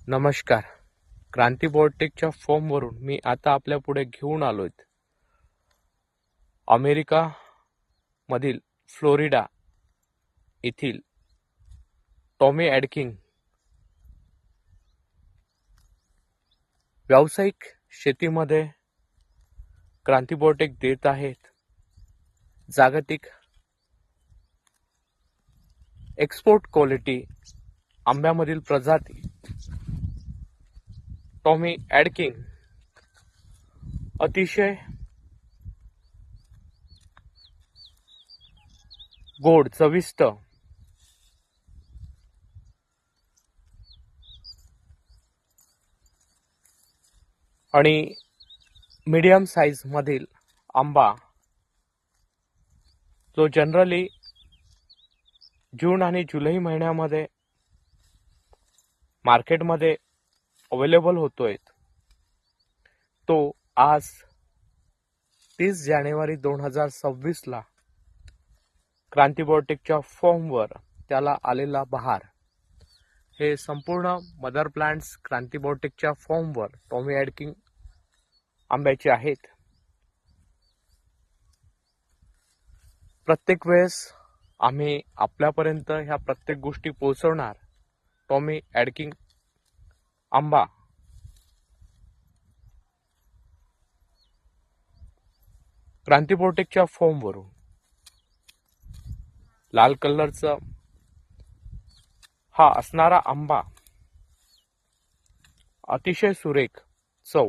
नमस्कार. क्रांती बायोटेकच्या फॉर्मवरून मी आता आपल्या पुढे घेऊन आलोय अमेरिका मधील फ्लोरिडा येथील टॉमी ॲडकिन व्यावसायिक शेतीमध्ये क्रांती बायोटेक देत आहेत जागतिक एक्सपोर्ट क्वालिटी आंब्यामधील प्रजाती टॉमी ॲडकिन अतिशय गोड चविष्ट आणि मीडियम साईज मधील आंबा जो जनरली जून आणि जुलै महिन्यामध्ये मार्केटमध्ये अवेलेबल होतोय तो आज 30 जानेवारी 2026 ला क्रांती बायोटेकच्या फॉर्मवर त्याला आलेला बहार. हे संपूर्ण मदर प्लांट्स क्रांती बायोटेकच्या फॉर्मवर टॉमी ॲडकिन आंब्याचे आहेत. प्रत्येक वेळेस आम्ही आपल्यापर्यंत ह्या प्रत्येक गोष्टी पोहोचवणार. टॉमी ॲडकिन आंबा क्रांती बायोटेकच्या फॉर्मवरून लाल कलरचा हा असणारा आंबा अतिशय सुरेख चव